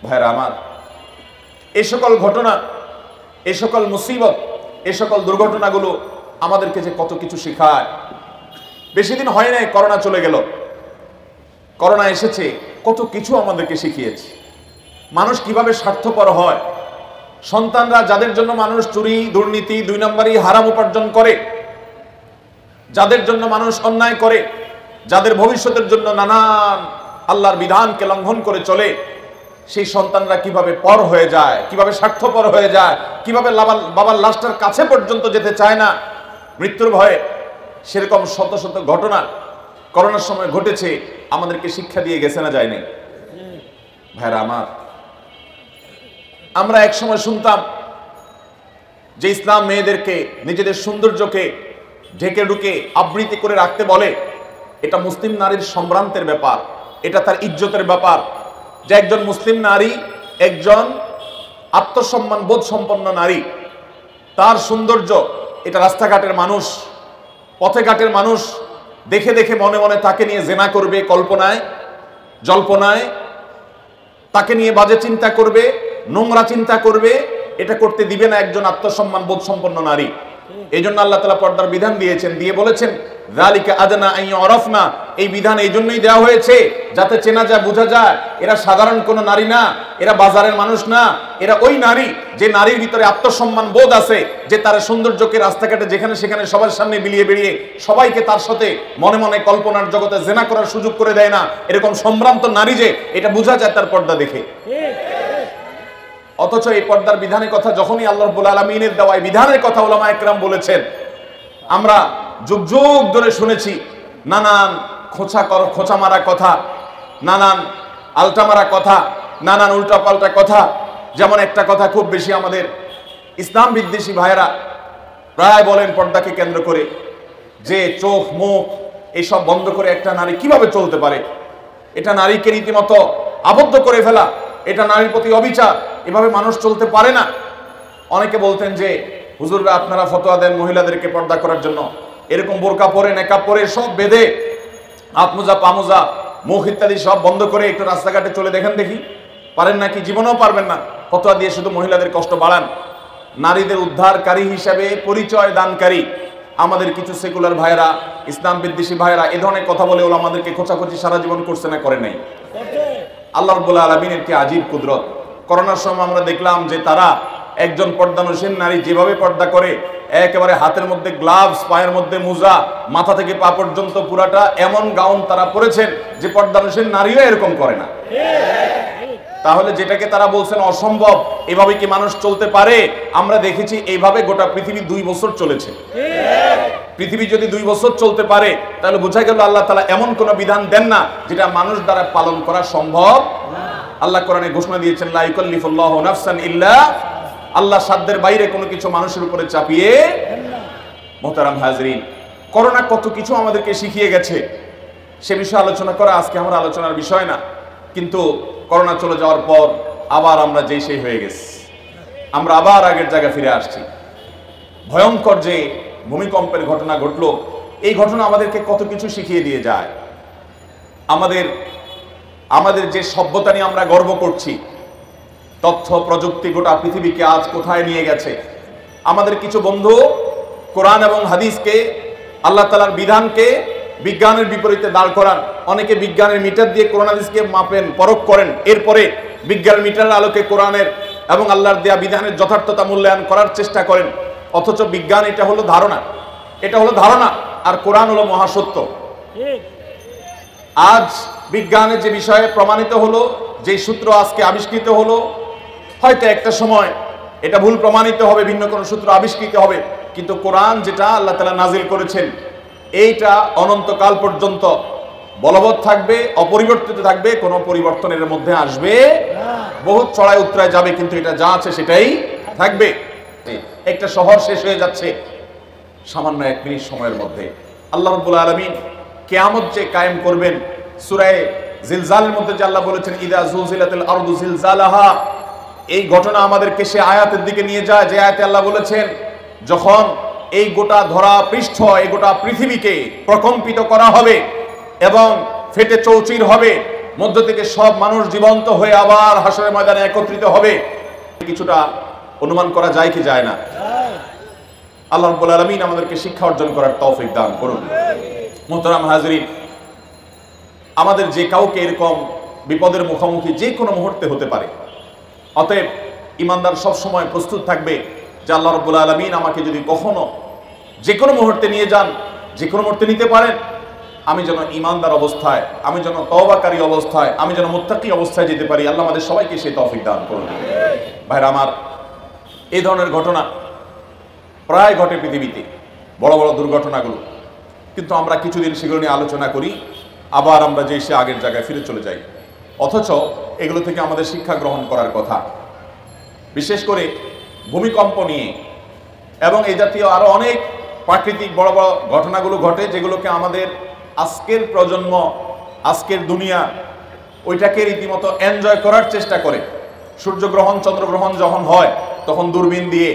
ভাইরা আমার, এই সকল ঘটনা, এই সকল মুসিবত, এই সকল দুর্ঘটনাগুলো আমাদেরকে যে কত কিছু শেখায়। বেশি দিন হয় নাই করোনা চলে গেল, করোনা এসেছে, কত কিছু আমাদেরকে শিখিয়েছে। মানুষ কিভাবে স্বার্থপর হয়, সন্তানরা যাদের জন্য মানুষ চুরি, দুর্নীতি, 2 নম্বরই হারাম উপার্জন করে, যাদের জন্য মানুষ অন্যায় করে, যাদের ভবিষ্যতের জন্য নানান আল্লাহর বিধানকে লঙ্ঘন করে চলে, সেই সন্তানরা কিভাবে পর হয়ে যায়, কিভাবে স্বার্থপর হয়ে যায়, কিভাবে বাবার লাশটার কাছে পর্যন্ত যেতে চায় না মৃত্যুর ভয়ে। সেরকম শত শত ঘটনা করোনার সময় ঘটেছে, আমাদেরকে শিক্ষা দিয়ে গেছে না যায়নি? ভাইরা আমার, আমরা এক সময় শুনতাম যে ইসলাম মেয়েদেরকে নিজেদের সৌন্দর্যকে ঢেকে ঢুকে আবৃত্তি করে রাখতে বলে। এটা মুসলিম নারীর সম্ভ্রান্তের ব্যাপার, এটা তার ইজ্জতের ব্যাপার, যে একজন মুসলিম নারী, একজন আত্মসম্মান বোধ সম্পন্ন নারী, তার সৌন্দর্য এটা রাস্তাঘাটের মানুষ, পথে ঘাটের মানুষ দেখে দেখে মনে মনে তাকে নিয়ে জেনা করবে, কল্পনায় জল্পনায় তাকে নিয়ে বাজে চিন্তা করবে, নোংরা চিন্তা করবে। এটা করতে দিবে না একজন আত্মসম্মান বোধ সম্পন্ন নারী। এই জন্য আল্লাহ তাআলা পর্দার বিধান দিয়েছেন, দিয়ে বলেছেন যালিকা আদনা আন ইউরাফনা। এই বিধান এই জন্যই দেওয়া হয়েছে যাতে চেনা যায়, বোঝা যায় এরা সাধারণ কোনো নারী না, এরা বাজারের মানুষ না, এরা ওই নারী যে নারীর ভিতরে আত্মসম্মান বোধ আছে, যে তার সৌন্দর্যকে রাস্তাঘাটে যেখানে সেখানে সবার সামনে বিলিয়ে বেরিয়ে সবাইকে তার সাথে মনে মনে কল্পনার জগতে জেনা করার সুযোগ করে দেয় না, এরকম সম্ভ্রান্ত নারী যে, এটা বোঝা যায় তার পর্দা দেখে। অথচ এই পর্দার বিধানের কথা যখনই আল্লাহ রাব্বুল আলামিনের দেওয়া এই বিধানের কথা উলামা একরাম বলেছেন, আমরা যুগ যুগ ধরে শুনেছি নানান খোঁচা মারা কথা, নানান আলটা মারা কথা, নানান উল্টা পাল্টা কথা। যেমন একটা কথা খুব বেশি আমাদের ইসলাম বিদ্বেষী ভাইয়েরা প্রায় বলেন পর্দাকে কেন্দ্র করে, যে চোখ মুখ এইসব বন্ধ করে একটা নারী কিভাবে চলতে পারে, এটা নারীকে রীতিমতো আবদ্ধ করে ফেলা, এটা নারীর প্রতি অবিচার, এভাবে মানুষ চলতে পারে না। অনেকে বলতেন যে হুজুররা আপনারা ফতোয়া দেন মহিলাদেরকে পর্দা করার জন্য, এরকম বোরকা পরে নেকাব পরে সব বেঁধে হাতমোজা পামোজা মুখ ইত্যাদি সব বন্ধ করে একটু রাস্তাঘাটে চলে দেখেন দেখি, পারেন নাকি? জীবনেও পারবেন না। ফতোয়া দিয়ে শুধু মহিলাদের কষ্ট বাড়ান। নারীদের উদ্ধারকারী হিসাবে পরিচয় দানকারী আমাদের কিছু সেকুলার ভাইয়েরা, ইসলাম বিদ্বেষী ভাইয়েরা এ ধরনের কথা বলে ওরা আমাদেরকে খোঁচাখুচি সারা জীবন করছে না, করে নাই? আল্লাহ রাব্বুল আলামিনের কি আজীব কুদরত। করোনার সময় আমরা দেখলাম যে তারা একজন পর্দানসীন নারী যেভাবে পর্দা করে, একেবারে হাতের মধ্যে গ্লাভস, পায়ের মধ্যে মোজা, মাথা থেকে পা পর্যন্ত পুরাটা এমন গাউন তারা পরেছেন যে পর্দানসীন নারীও এরকম করে না। তাহলে যেটাকে তারা বলছেন অসম্ভব, এভাবে কি মানুষ চলতে পারে? আমরা দেখেছি এইভাবে গোটা পৃথিবী 2 বছর চলেছে। পৃথিবী যদি 2 বছর চলতে পারে তাহলে বোঝা গেল আল্লাহ তাআলা এমন কোন বিধান দেন না যেটা মানুষ দ্বারা পালন করা সম্ভব। আল্লাহ কোরআনে ঘোষণা দিয়েছেন লা ইউকাল্লিফুল্লাহু নাফসান ইল্লা, আল্লাহ সাধ্যের বাইরে কোনো কিছু মানুষের উপরে চাপিয়ে। মোহতারাম হাজরিন, করোনা কত কিছু আমাদেরকে শিখিয়ে গেছে, সে বিষয়ে আলোচনা করা আজকে আমার আলোচনার বিষয় না। কিন্তু করোনা চলে যাওয়ার পর আবার আমরা যেই সেই হয়ে গেছি, আমরা আবার আগের জায়গায় ফিরে আসছি। ভয়ঙ্কর যে ভূমিকম্পের ঘটনা ঘটলো, এই ঘটনা আমাদেরকে কত কিছু শিখিয়ে দিয়ে যায়। আমাদের যে সভ্যতা নিয়ে আমরা গর্ব করছি, তথ্য প্রযুক্তি গোটা পৃথিবীকে আজ কোথায় নিয়ে গেছে। আমাদের কিছু বন্ধু কোরআন এবং হাদিসকে, আল্লাহ তাআলার বিধানকে বিজ্ঞানের বিপরীতে দাঁড় করান। অনেকে বিজ্ঞানের মিটার দিয়ে কোরআন হাদিসকে মাপেন, পরখ করেন, এরপরে বিজ্ঞানের মিটারের আলোকে কোরআনের এবং আল্লাহর দেয়া বিধানের যথার্থতা মূল্যায়ন করার চেষ্টা করেন। অথচ বিজ্ঞান এটা হলো ধারণা, এটা হলো ধারণা, আর কোরআন হলো মহাসত্য। আজ বিজ্ঞানের যে বিষয়ে প্রমাণিত হলো, যে সূত্র আজকে আবিষ্কৃত হলো, হয়তো একটা সময় এটা ভুল প্রমাণিত হবে, ভিন্ন কোনো সূত্র আবিষ্কৃত হবে, কিন্তু কোরআন যেটা আল্লাহ তাআলা নাজিল করেছেন এইটা অনন্তকাল পর্যন্ত বলবৎ থাকবে, অপরিবর্তিত থাকবে, কোনো পরিবর্তনের মধ্যে আসবে বহুত চড়াই উতরায় যাবে, কিন্তু এটা যা আছে সেটাই থাকবে। একটা শহর শেষ হয়ে যাচ্ছে সামান্য 1 মিনিট সময়ের মধ্যে। আল্লাহ রাব্বুল আলামিন কিয়ামত যে কায়েম করবেন, সূরা জিলজালের মধ্যে যে আল্লাহ বলেছেন ইদা জুলজিলাতিল আরদু জিলজালাহা, এই ঘটনা আমাদেরকে সে আয়াতের দিকে নিয়ে যায় যে আয়াতে আল্লাহ বলেছেন যখন এই গোটা ধরা পৃষ্ঠ, এই গোটা পৃথিবীকে প্রকম্পিত করা হবে এবং ফেটে চৌচির হবে, মধ্য থেকে সব মানুষ জীবন্ত হয়ে আবার হাসরের ময়দানে একত্রিত হবে, কিছুটা অনুমান করা যায় কি যায় না? আল্লাহ রাব্বুল আলামিন আমাদেরকে শিক্ষা অর্জন করার তৌফিক দান করুন। মুহতারাম হাজিরিন, আমাদের যে কাউকে এরকম বিপদের মুখোমুখি যে কোনো মুহূর্তে হতে পারে। অতএব ইমানদার সব সময় প্রস্তুত থাকবে যে আল্লাহ রাব্বুল আলামিন আমাকে যদি কখনো যে কোনো মুহূর্তে নিয়ে যান, যে কোনো মুহূর্তে নিতে পারেন, আমি যেন ইমানদার অবস্থায়, আমি যেন তওবাকারী অবস্থায়, আমি যেন মুত্তাকি অবস্থায় যেতে পারি। আল্লাহ আমাদের সবাইকে সেই তৌফিক দান করুন। ভাইরা আমার, এই ধরনের ঘটনা প্রায় ঘটে পৃথিবীতে, বড় বড় দুর্ঘটনাগুলো, কিন্তু আমরা কিছুদিন সেগুলো নিয়ে আলোচনা করি, আবার আমরা যে সে আগের জায়গায় ফিরে চলে যাই। অথচ এগুলো থেকে আমাদের শিক্ষা গ্রহণ করার কথা। বিশেষ করে ভূমিকম্প নিয়ে এবং এই জাতীয় আরো অনেক প্রাকৃতিক বড় বড় ঘটনাগুলো ঘটে, যেগুলোকে আমাদের আজকের প্রজন্ম, আজকের দুনিয়া ওইটাকে রীতিমতো এনজয় করার চেষ্টা করে। সূর্যগ্রহণ, চন্দ্রগ্রহণ যখন হয় তখন দূরবীন দিয়ে,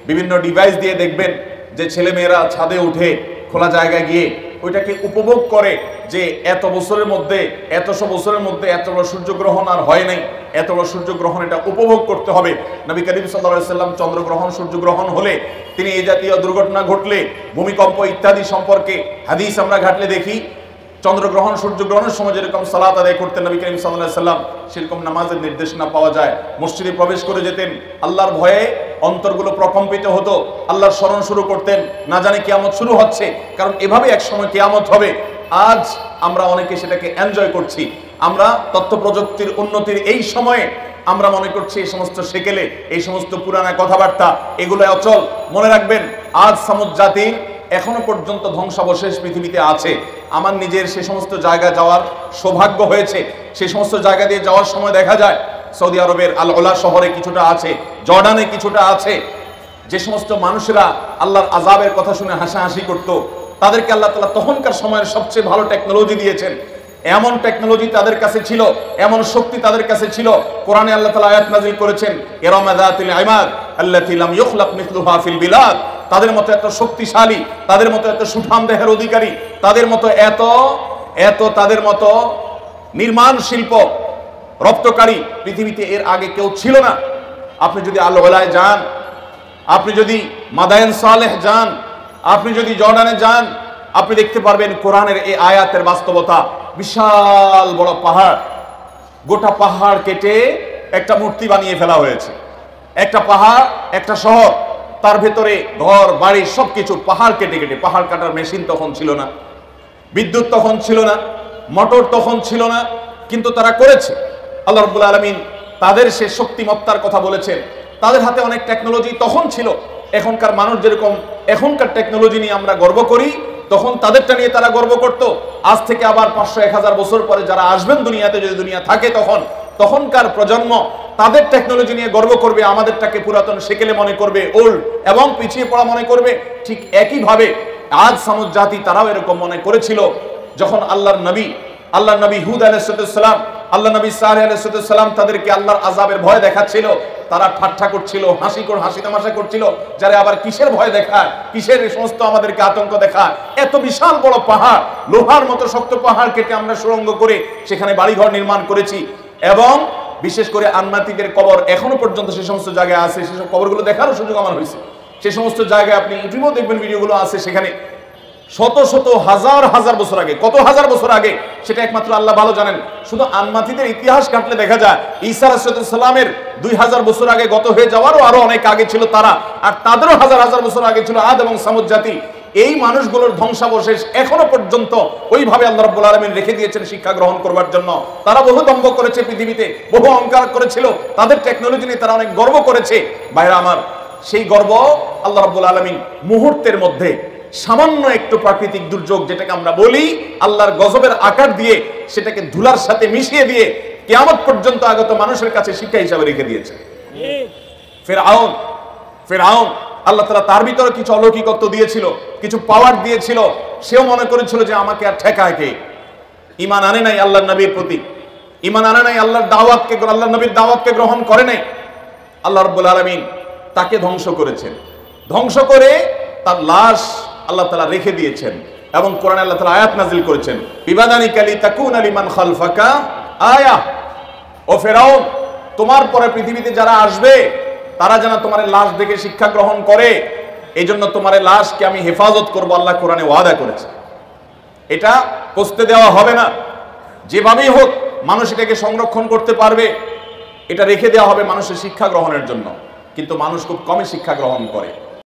বিভিন্ন ডিভাইস দিয়ে দেখবেন যে ছেলেমেয়েরা ছাদে উঠে খোলা জায়গায় গিয়ে ওইটাকে উপভোগ করে যে এত বছরের মধ্যে, এতশো বছরের মধ্যে এত বড় সূর্যগ্রহণ আর হয় নাই, এত বড় সূর্যগ্রহণ এটা উপভোগ করতে হবে। নবী করিম সাল্লাল্লাহু আলাইহি সাল্লাম চন্দ্রগ্রহণ, সূর্যগ্রহণ হলে তিনি এই জাতীয় দুর্ঘটনা ঘটলে, ভূমিকম্প ইত্যাদি সম্পর্কে হাদিস আমরা ঘাটলে দেখি, চন্দ্রগ্রহণ, সূর্যগ্রহণের সময় যেরকম সালাত আদায় করতেন নবী করিম সাল্লাল্লাহু আলাইহি সাল্লাম, সেরকম নামাজের নির্দেশনা পাওয়া যায়। মসজিদে প্রবেশ করে যেতেন, আল্লাহর ভয়ে অন্তরগুলো প্রকম্পিত হতো, আল্লাহর স্মরণ শুরু করতেন, না জানে কিয়ামত শুরু হচ্ছে, কারণ এভাবে এক সময় কিয়ামত হবে। আজ আমরা অনেকে সেটাকে এনজয় করছি। আমরা তথ্য প্রযুক্তির উন্নতির এই সময়ে আমরা মনে করছি এই সমস্ত সেকেলে, এই সমস্ত পুরানা কথাবার্তা এগুলো অচল। মনে রাখবেন, আজ সামুদ জাতি এখনো পর্যন্ত ধ্বংসাবশেষ পৃথিবীতে আছে। আমার নিজের সে সমস্ত জায়গায় যাওয়ার সৌভাগ্য হয়েছে। সেই সমস্ত জায়গা দিয়ে যাওয়ার সময় দেখা যায় সৌদি আরবের আল ওলা শহরে কিছুটা আছে, জর্ডানে কিছুটা আছে, যে সমস্ত মানুষেরা আল্লাহর আযাবের কথা শুনে হাসাহাসি করত, তাদেরকে আল্লাহ তাআলা তখনকার সময়ের সবচেয়ে ভালো টেকনোলজি দিয়েছেন। এমন টেকনোলজি তাদের কাছে ছিল, এমন শক্তি তাদের কাছে ছিল। কোরআনে আল্লাহ তাআলা আয়াত নাযিল করেছেন, ইরামা যাতিল ইমাদ আল্লাতী লাম ইখলাক মিসলুহা ফিল বিলাদ। তাদের মতো এত শক্তিশালী, তাদের মতো এত সুঠাম দেহের অধিকারী, তাদের মতো তাদের মতো নির্মাণ শিল্প রপ্তকারী পৃথিবীতে এর আগে কেউ ছিল না। আপনি যদি আল ওলায় যান, আপনি যদি মাদায়েন সালেহ যান, আপনি যদি জর্ডানে যান, আপনি দেখতে পারবেন কোরআনের এই আয়াতের বাস্তবতা। বিশাল বড় পাহাড়, গোটা পাহাড় কেটে একটা মূর্তি বানিয়ে ফেলা হয়েছে। একটা পাহাড়, একটা শহর, তার ভেতরে ঘর বাড়ি সবকিছু পাহাড় কেটে কেটে। পাহাড় কাটার মেশিন তখন ছিল না, বিদ্যুৎ তখন ছিল না, মোটর তখন ছিল না, কিন্তু তারা করেছে। আল্লাহ রাব্বুল আলামিন তাদের সে শক্তিমত্তার কথা বলেছেন। তাদের হাতে অনেক টেকনোলজি তখন ছিল। এখনকার মানুষ যেরকম এখনকার টেকনোলজি নিয়ে আমরা গর্ব করি, তখন তাদেরটা নিয়ে তারা গর্ব করত। আজ থেকে আবার 500-1000 বছর পরে যারা আসবেন দুনিয়াতে, যদি দুনিয়া থাকে, তখনকার প্রজন্ম তাদের টেকনোলজি নিয়ে গর্ব করবে, আমাদেরটাকে পুরাতন সেকেলে মনে করবে, ওল্ড এবং পিছিয়ে পড়া মনে করবে। ঠিক একইভাবে আজ সামুদ জাতি তারাও এরকম মনে করেছিল। যখন আল্লাহর নবী হুদ আলাইহিস সালাম, আল্লাহ নবী সালেহ আলাইহিস সালাম তাদেরকে আল্লাহর আযাবের ভয় দেখাচ্ছিল, তারা ঠাট্টা করছিল, হাসি তামাশা করছিল, যারা আবার কিসের ভয় দেখায়, কিসের এই সমস্ত আমাদেরকে আতঙ্ক দেখায়। এত বিশাল বড় পাহাড়, লোহার মতো শক্ত পাহাড় কেটে আমরা সুড়ঙ্গ করে সেখানে বাড়িঘর নির্মাণ করেছি। এবং বিশেষ করে আনমাতিদের কবর এখনো পর্যন্ত সে সমস্ত জায়গায় আছে। সেসব কবরগুলো দেখারও সুযোগ আমার হয়েছে। সে সমস্ত জায়গায় আপনি ইউটিউবেও দেখবেন, ভিডিওগুলো আছে, সেখানে শত শত হাজার বছর আগে, কত হাজার বছর আগে সেটা একমাত্র আল্লাহ ভালো জানেন। শুধু আনমাতিদের ইতিহাস কাটলে দেখা যায় ঈসা আলাইহিস সালামের 2000 বছর আগে গত হয়ে যাওয়ারও আরো অনেক আগে ছিল তারা, আর তাদেরও হাজার বছর আগে ছিল আদ এবং সামুদ জাতি। এই মানুষগুলোর ধ্বংসাবশেষ এখনো পর্যন্ত ওইভাবে আল্লাহ রাব্বুল আলামিন রেখে দিয়েছেন শিক্ষা গ্রহণ করবার জন্য। তারা বহু দম্ভ করেছে পৃথিবীতে, বহু অহংকার করেছিল, তাদের টেকনোলজি নিয়ে তারা অনেক গর্ব করেছে। ভাইরা আমার, সেই গর্ব আল্লাহ রাব্বুল আলামিন মুহূর্তের মধ্যে সামান্য একটু প্রাকৃতিক দুর্যোগ, যেটাকে আমরা বলি আল্লাহর গজবের আকার দিয়ে, সেটাকে ধুলার সাথে মিশিয়ে দিয়ে কিয়ামত পর্যন্ত আগত মানুষের কাছে শিক্ষা হিসাবে রেখে দিয়েছে। ফেরাউন আল্লাহ তাআলা তার ভিতরে কিছু অলৌকিকত্ব দিয়েছিল, কিছু পাওয়ার দিয়েছিল। সেও মনে করেছিল যে আমাকে আর ঠেকায় কে। ঈমান আনে নাই আল্লাহর নবীর প্রতি, ঈমান আনে নাই আল্লাহর দাওয়াতকে, আল্লাহর নবীর দাওয়াতকে গ্রহণ করে নাই। আল্লাহ রাব্বুল আলামিন তাকে ধ্বংস করেছেন। ধ্বংস করে তার লাশ আল্লাহ তাআলা রেখে দিয়েছেন। এবং কোরআনে আল্লাহ তাআলা আয়াত নাযিল করেছেন, বিবাদানিকা লিতাকুনা লিমান খালফাকা আয়া, ও ফেরাউন, তোমার পরে পৃথিবীতে যারা আসবে তারা যেন তোমার লাশ দেখে শিক্ষা গ্রহণ করে, এই জন্য তোমার লাশকে আমি হেফাজত করবো, আল্লাহ কোরআনে ওয়াদা করেছে। এটা কষতে দেওয়া হবে না, যেভাবেই হোক মানুষ এটাকে সংরক্ষণ করতে পারবে, এটা রেখে দেওয়া হবে মানুষের শিক্ষা গ্রহণের জন্য। কিন্তু মানুষ খুব কমই শিক্ষা গ্রহণ করে।